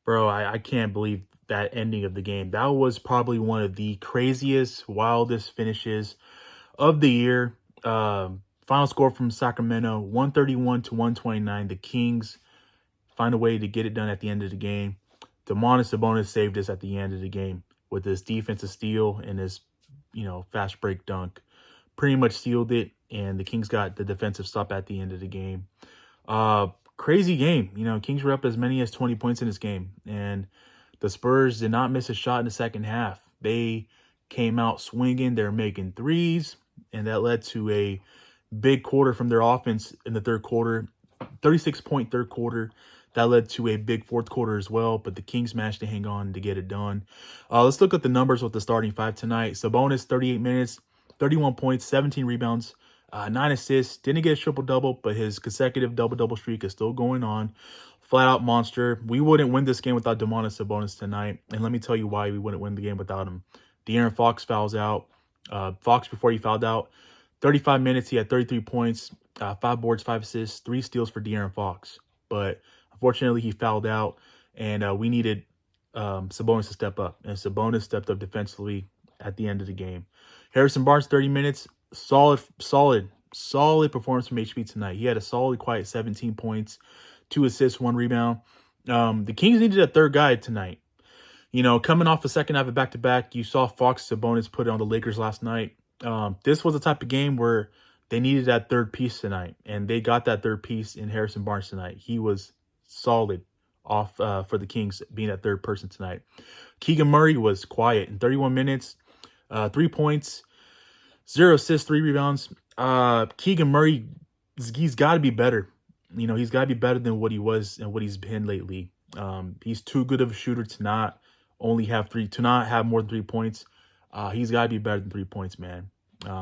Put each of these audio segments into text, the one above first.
Bro, I can't believe that ending of the game. That was probably one of the craziest, wildest finishes of the year. Final score from Sacramento, 131 to 129. The Kings find a way to get it done at the end of the game. Sabonis saved us at the end of the game with his defensive steal and his, fast break dunk. Pretty much sealed it, and the Kings got the defensive stop at the end of the game. Crazy game. Kings were up as many as 20 points in this game, and the Spurs did not miss a shot in the second half. They came out swinging. They're making threes, and that led to a big quarter from their offense in the third quarter, 36-point third quarter. That led to a big fourth quarter as well, but the Kings managed to hang on to get it done. Let's look at the numbers with the starting five tonight. Sabonis, 38 minutes, 31 points, 17 rebounds, 9 assists. Didn't get a triple-double, but his consecutive double-double streak is still going on. Flat-out monster. We wouldn't win this game without Sabonis tonight, and let me tell you why we wouldn't win the game without him. De'Aaron Fox fouls out. Fox, before he fouled out, 35 minutes, he had 33 points, 5 boards, 5 assists, 3 steals for De'Aaron Fox. But unfortunately, he fouled out, and we needed Sabonis to step up. And Sabonis stepped up defensively at the end of the game. Harrison Barnes, 30 minutes. Solid performance from HB tonight. He had a solid, quiet 17 points, 2 assists, 1 rebound. The Kings needed a third guy tonight. Coming off the second half of back-to-back, you saw Fox Sabonis put it on the Lakers last night. This was the type of game where they needed that third piece tonight, and they got that third piece in Harrison Barnes tonight. He was solid off for the Kings being that third person tonight. Keegan Murray was quiet in 31 minutes, 3 points, 0 assists, 3 rebounds. Keegan Murray, he's got to be better. He's got to be better than what he was and what he's been lately. He's too good of a shooter to not have more than 3 points. He's got to be better than 3 points, man.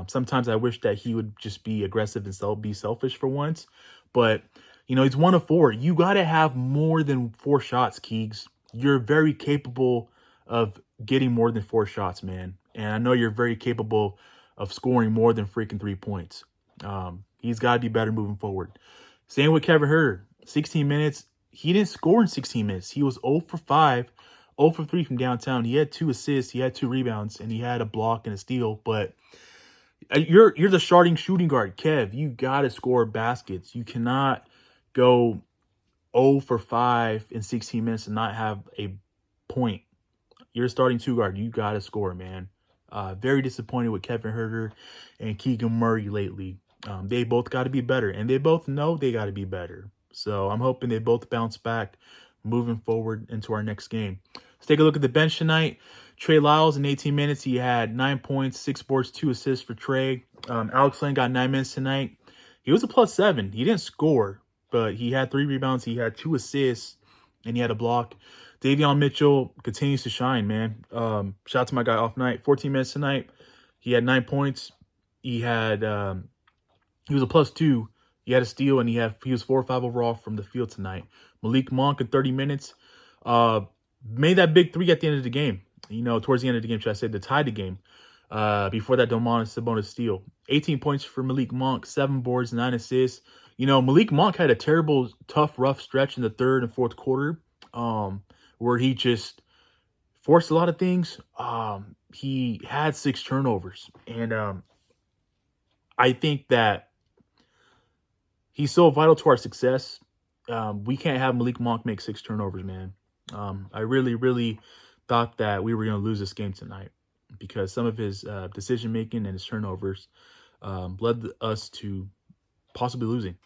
Sometimes I wish that he would just be aggressive and be selfish for once. But, he's 1 of 4. You got to have more than 4 shots, Keegs. You're very capable of getting more than 4 shots, man. And I know you're very capable of scoring more than freaking 3 points. He's got to be better moving forward. Same with Kevin Huerter. 16 minutes. He didn't score in 16 minutes. He was 0 for 5, 0 for 3 from downtown. He had 2 assists, he had 2 rebounds, and he had a block and a steal. But you're the starting shooting guard, Kev. You got to score baskets. You cannot go 0 for 5 in 16 minutes and not have a point. You're a starting 2 guard. You got to score, man. Very disappointed with Kevin Huerter and Keegan Murray lately. They both got to be better, and they both know they got to be better. So I'm hoping they both bounce back moving forward into our next game. Let's take a look at the bench tonight. Trey Lyles in 18 minutes. He had 9 points, 6 boards, 2 assists for Trey. Alex Len got 9 minutes tonight. He was a +7. He didn't score, but he had 3 rebounds. He had 2 assists, and he had a block. Davion Mitchell continues to shine, man. Shout out to my guy Off Night. 14 minutes tonight. He had 9 points. He was a +2. He had a steal, and he was 4 or 5 overall from the field tonight. Malik Monk in 30 minutes made that big 3 at the end of the game. Towards the end of the game, should I say, to tie the game. Before that Sabonis steal. 18 points for Malik Monk, 7 boards, 9 assists. Malik Monk had a terrible, tough, rough stretch in the third and fourth quarter where he just forced a lot of things. He had 6 turnovers. And I think that he's so vital to our success. We can't have Malik Monk make 6 turnovers, man. I really, really thought that we were going to lose this game tonight because some of his decision-making and his turnovers led us to possibly losing.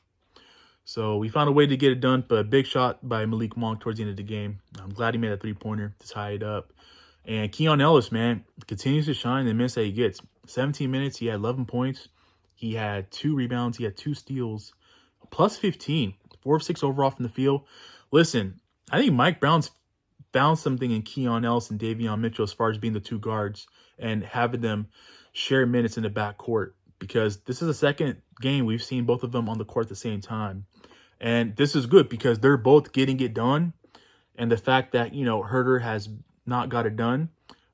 So we found a way to get it done, but a big shot by Malik Monk towards the end of the game. I'm glad he made a 3-pointer to tie it up. And Keon Ellis, man, continues to shine the minutes that he gets. 17 minutes, he had 11 points. He had 2 rebounds. He had 2 steals. +15, 4 of 6 overall from the field. Listen, I think Mike Brown's found something in Keon Ellis and Davion Mitchell as far as being the 2 guards and having them share minutes in the backcourt, because this is the second game we've seen both of them on the court at the same time. And this is good because they're both getting it done. And the fact that, Huerter has not got it done,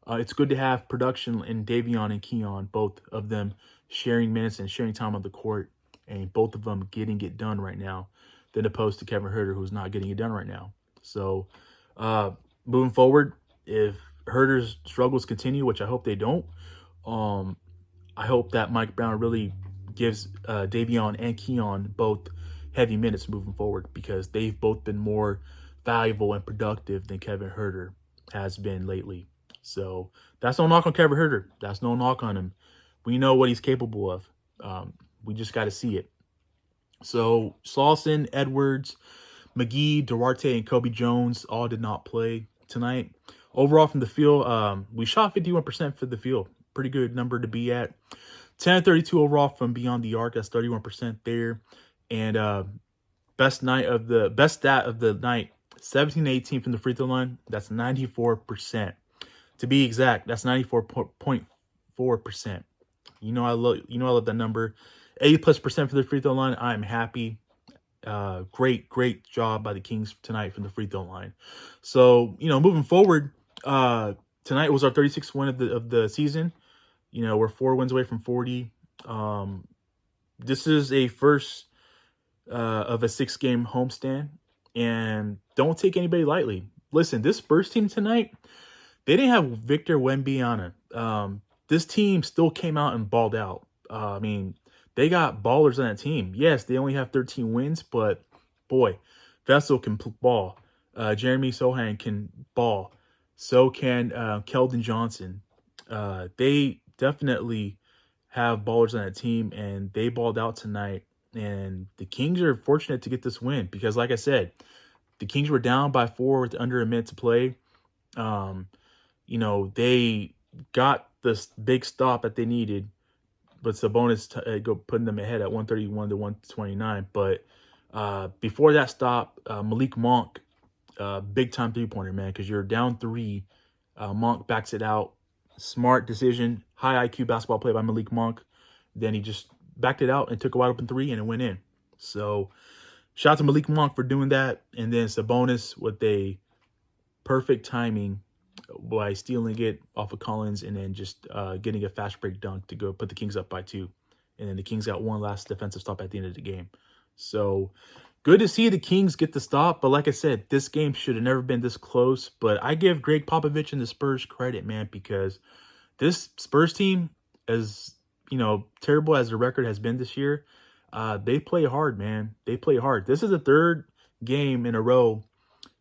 it's good to have production in Davion and Keon, both of them sharing minutes and sharing time on the court, and both of them getting it done right now, than opposed to Kevin Huerter, who's not getting it done right now. So Moving forward, if Herter's struggles continue, which I hope they don't, um, I hope that Mike Brown really gives Davion and Keon both heavy minutes moving forward, because they've both been more valuable and productive than Kevin Herter has been lately. So that's no knock on Kevin Herter. That's no knock on him. We know what he's capable of. We just got to see it. So Slauson, Edwards, McGee, Duarte, and Kobe Jones all did not play tonight. Overall from the field, we shot 51% for the field. Pretty good number to be at. 10-32 overall from beyond the arc. That's 31% there. And best stat of the night, 17-18 from the free throw line. That's 94%. To be exact, that's 94.4%. I love that number. 80+% for the free throw line. I'm happy. Great job by the Kings tonight from the free throw line. So, moving forward, tonight was our 36th win of the season. We're 4 wins away from 40. This is a first of a 6-game homestand, and don't take anybody lightly. Listen, this Spurs team tonight, they didn't have Victor Wembanyama. This team still came out and balled out. They got ballers on that team. Yes, they only have 13 wins, but boy, Vessel can ball. Jeremy Sohan can ball. So can Keldon Johnson. They definitely have ballers on that team, and they balled out tonight. And the Kings are fortunate to get this win because, like I said, the Kings were down by 4 with under a minute to play. They got this big stop that they needed, but Sabonis putting them ahead at 131 to 129. But before that stop, Malik Monk, big time 3-pointer, man, because you're down 3. Monk backs it out. Smart decision, high IQ basketball play by Malik Monk. Then he just backed it out and took a wide open 3, and it went in. So shout out to Malik Monk for doing that. And then Sabonis with a perfect timing by stealing it off of Collins and then just getting a fast break dunk to go put the Kings up by 2. And then the Kings got one last defensive stop at the end of the game. So good to see the Kings get the stop. But like I said, this game should have never been this close. But I give Greg Popovich and the Spurs credit, man, because this Spurs team, as terrible as the record has been this year, they play hard, man. They play hard. This is the 3rd game in a row.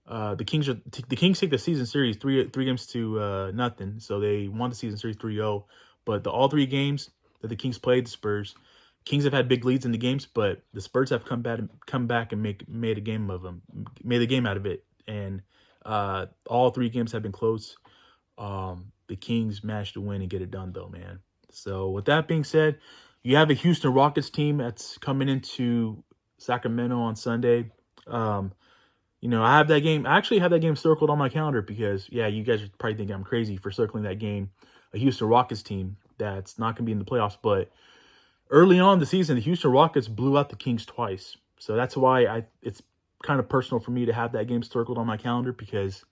The Kings take the season series 3 games to nothing. So they won the season series 3-0. But all 3 games that the Kings played the Spurs, Kings have had big leads in the games, but the Spurs have come back and made a game of them, made a game out of it. And all 3 games have been close. The Kings managed to win and get it done, though, man. So with that being said, you have a Houston Rockets team that's coming into Sacramento on Sunday. I have that game. I actually have that game circled on my calendar because, yeah, you guys are probably thinking I'm crazy for circling that game. A Houston Rockets team that's not going to be in the playoffs. But early on in the season, the Houston Rockets blew out the Kings twice. So that's why it's kind of personal for me to have that game circled on my calendar, because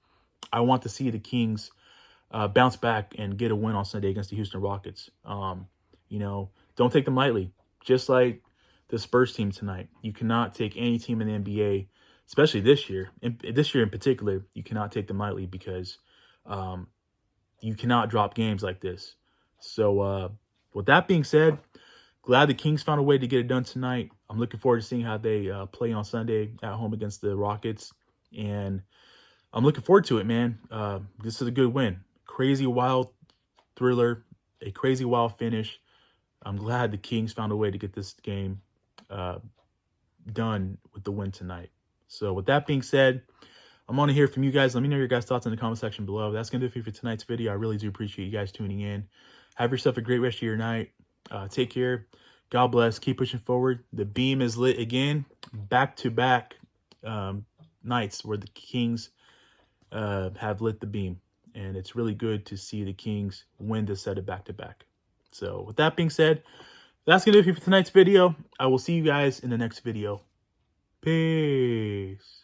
I want to see the Kings bounce back and get a win on Sunday against the Houston Rockets. Don't take them lightly. Just like the Spurs team tonight, you cannot take any team in the NBA, especially this year. This year in particular, you cannot take them lightly because you cannot drop games like this. So with that being said, glad the Kings found a way to get it done tonight. I'm looking forward to seeing how they play on Sunday at home against the Rockets. And I'm looking forward to it, man. This is a good win. Crazy, wild thriller, a crazy, wild finish. I'm glad the Kings found a way to get this game done with the win tonight. So with that being said, I'm on to hear from you guys. Let me know your guys' thoughts in the comment section below. That's going to do it for tonight's video. I really do appreciate you guys tuning in. Have yourself a great rest of your night. Take care. God bless. Keep pushing forward. The beam is lit again. Back-to-back nights where the Kings have lit the beam. And it's really good to see the Kings win this set of back-to-back. So with that being said, that's going to do it for tonight's video. I will see you guys in the next video. Peace.